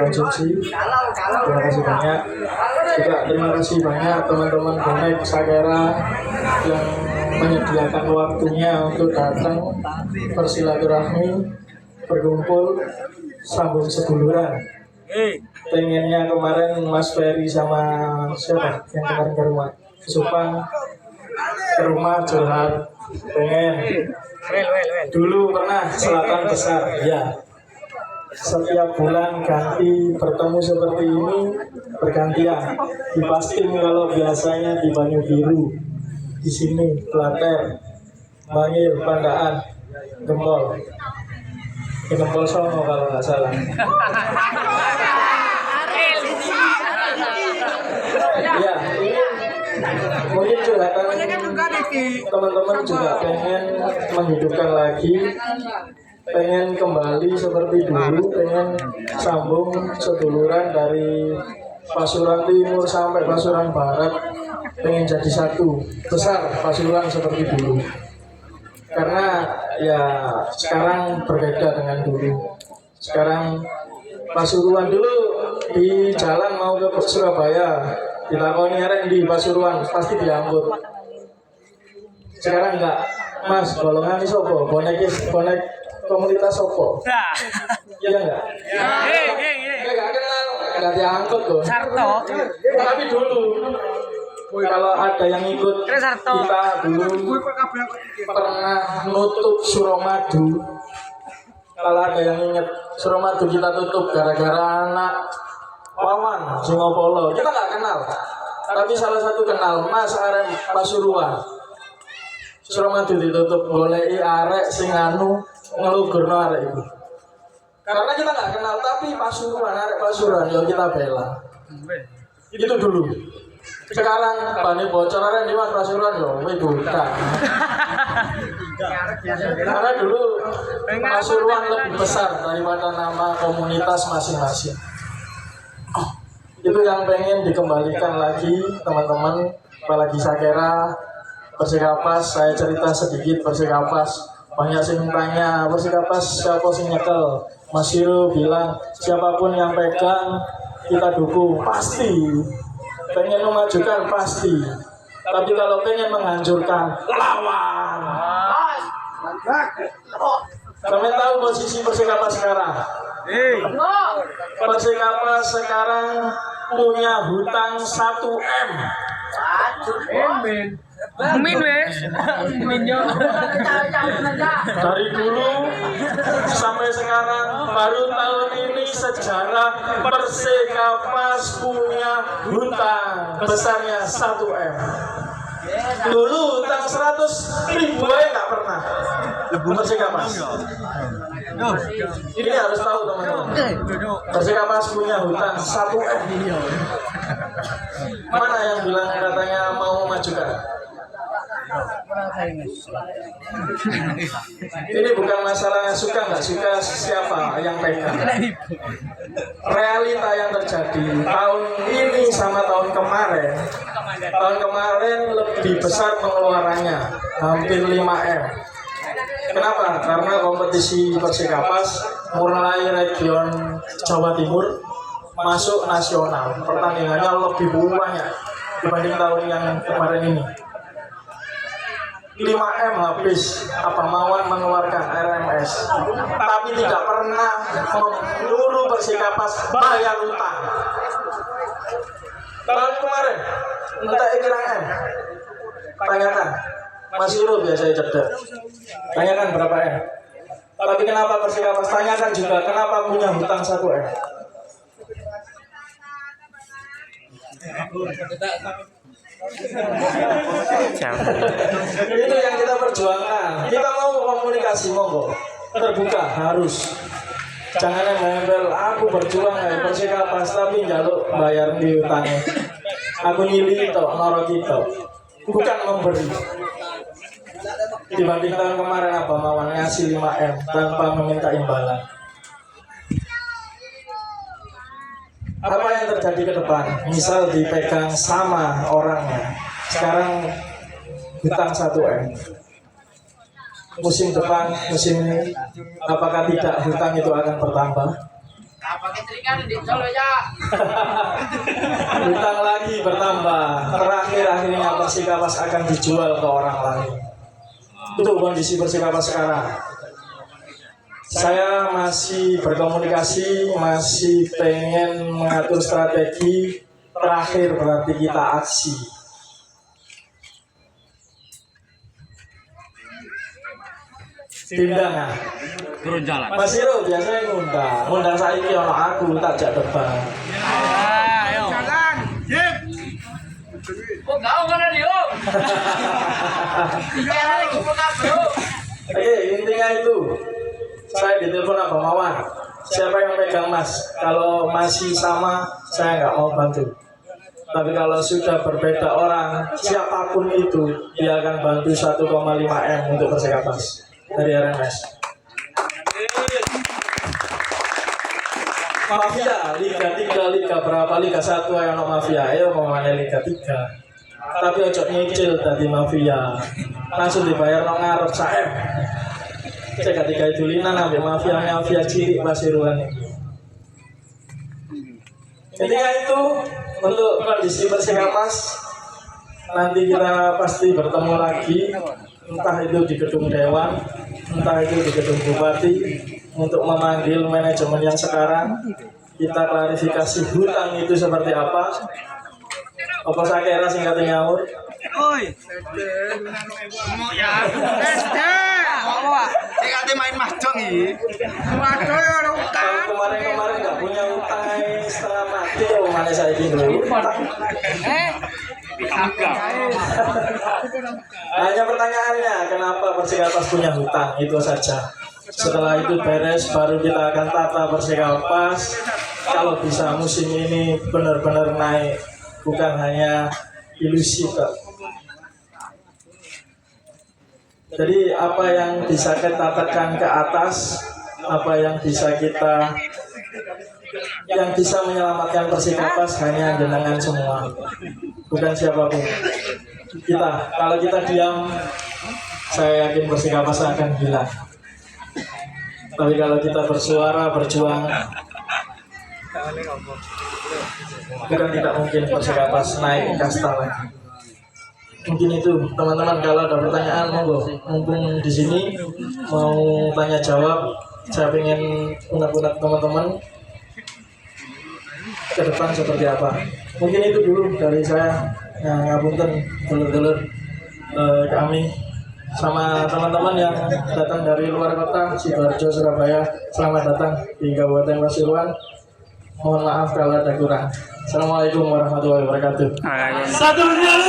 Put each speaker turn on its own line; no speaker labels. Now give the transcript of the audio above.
konsumsi. Terima kasih banyak. Juga terima kasih banyak teman-teman bonek Sakera yang menyediakan waktunya untuk datang bersilaturahmi, berkumpul, sambung seduluran. Pengennya kemarin Mas Ferry sama siapa yang kemarin ke rumah Supang, ke rumah curhat, pengen dulu pernah Selatan Besar ya. Setiap bulan ganti bertemu seperti ini bergantian. Di Pasting kalau biasanya di Banyu Biru, di sini Klaten, Bangil, Pandaan, Gempol, di Gempol Songo kalau nggak salah. Ya, ini mungkin curhatan teman-teman juga pengen menghidupkan lagi, pengen kembali seperti dulu, pengen sambung seduluran dari Pasuruan Timur sampai Pasuruan Barat, pengen jadi satu besar Pasuruan seperti dulu. Karena ya sekarang berbeda dengan dulu. Sekarang Pasuruan dulu di jalan mau ke Surabaya, ditakoni arek di Pasuruan pasti diangkut. Sekarang enggak, Mas, golongan ini sopo, bonek komunitas sopo. Iya enggak? Enggak kenal, enggak diangkut loh. Tapi dulu kalau ada yang ikut kita dulu pernah nutup Suramadu. Kalau ada yang ingat Suramadu kita tutup gara-gara anak Wawan Singopolo. Kita nggak kenal, tapi salah satu kenal Mas arek Pasuruan. Suramadu ditutup goleki arek sing anu ngelugurno arek itu. Karena kita nggak kenal, tapi Pasuruan, arek Pasuruan ya kita bela. Itu dulu. Sekarang bani bocor arek di Mas Pasuruan yo wis buta. Karena dulu Pasuruan lebih besar daripada nama komunitas masing-masing. Itu yang pengen dikembalikan lagi teman-teman, apalagi Sakera, Persikapas. Saya cerita sedikit Persikapas. Banyak sing tanya Persikapas siapa sing nyekel. Mas Hiro bilang siapapun yang pegang kita dukung, pasti. Pengen memajukan pasti. Tapi kalau pengen menghancurkan, lawan. Kalian tahu posisi Persikapas sekarang? Persikapas sekarang punya hutang 1 M. Dari dulu sampai sekarang, baru tahun ini sejarah Persikapas punya hutang besarnya 1 M. Dulu hutang 100.000 aja nggak pernah. Persikapas. Ini harus tahu teman-teman. Persikapas punya hutang 1 M. Mana yang bilang katanya mau majukan? Ini bukan masalah suka nggak suka siapa yang pegang. Realita yang terjadi tahun ini sama tahun kemarin. Tahun kemarin lebih besar pengeluarannya, hampir 5 M. Kenapa? Karena kompetisi Persikapas mulai region Jawa Timur masuk nasional. Pertandingannya lebih banyak dibanding tahun yang kemarin ini. 5 M habis Abamawan mengeluarkan RMS, tapi tidak pernah menyuruh Persikapas bayar utang. Tahun kemarin entah iklan M, tanyakan. Mas Hiro biasanya cerdas. Tanyakan berapa M. Tapi kenapa Persikapas? Tanyakan juga kenapa punya hutang 1 M. Itu yang kita perjuangkan. Kita mau komunikasi, monggo terbuka, harus. Jangan yang nempel aku berjuang ya Persikapas tapi njaluk bayar di utangnya. Aku nyili tok, noro kita. Bukan memberi. Dibanding tahun kemarin Abamawan ngasih 5 M tanpa meminta imbalan. Apa yang terjadi ke depan? Misal dipegang sama orangnya, sekarang hutang 1 M. Musim depan, musim ini, apakah tidak hutang itu akan bertambah?
pakai teringan di Solo ya.
Hutang lagi bertambah. Terakhir akhirnya Persikapas akan dijual ke orang lain. Itu kondisi Persikapas sekarang. Saya masih berkomunikasi, masih pengen mengatur strategi. Terakhir berarti kita aksi. Tindangan.
Turun jalan.
Mas Hiro biasanya ngundang saiki ono aku tak jak depan.
Ayo.
Jalan. Jip. Oh, kau mana dia? Tiga hari kumpulkan bro.
Oke, intinya itu. Saya ditelepon Abang Mawar. Siapa yang pegang Mas? Kalau masih sama, saya nggak mau bantu. Tapi kalau sudah berbeda orang, siapapun itu, dia akan bantu 1,5 M untuk Persikapas dari RMS. Mafia, Liga 3, Liga berapa, Liga 1 yang no mafia, ayo mau mana Liga 3. Tapi ojo nyicil tadi mafia, langsung dibayar no ngarep saem. Cek ketika itu Lina ambil mafia cilik Pasuruan ini. Ketika itu untuk kondisi Persikapas nanti kita pasti bertemu lagi, entah itu di gedung Dewan, entah itu di gedung Bupati, untuk memanggil manajemen yang sekarang. Kita klarifikasi hutang itu seperti apa. Apa saya kira singkatnya ngawur.
Oi.
Ya. Saya main mahjong ini. Mahjong ya orang
Kalau kemarin nggak punya utang setengah mati, oh mana saya ini Hanya pertanyaannya, kenapa Persikapas punya hutang, itu saja. Setelah itu beres, baru kita akan tata Persikapas. Kalau bisa musim ini benar-benar naik, bukan hanya ilusi kok. Jadi apa yang bisa kita tekan ke atas, apa yang bisa menyelamatkan Persikapas hanya jenengan semua, bukan siapapun. Kalau kita diam, saya yakin Persikapas akan hilang. Tapi kalau kita bersuara, berjuang, bukan tidak mungkin Persikapas naik kasta lagi. Mungkin itu teman-teman, kalau ada pertanyaan monggo, mumpung di sini mau tanya jawab. Saya ingin unek-unek teman-teman ke depan seperti apa. Mungkin itu dulu dari saya. Ngapunten dulur-dulur kami sama teman-teman yang datang dari luar kota, Sidoarjo, Surabaya. Selamat datang di Kabupaten Pasuruan. Mohon maaf kalau ada kurang. Assalamualaikum warahmatullahi wabarakatuh.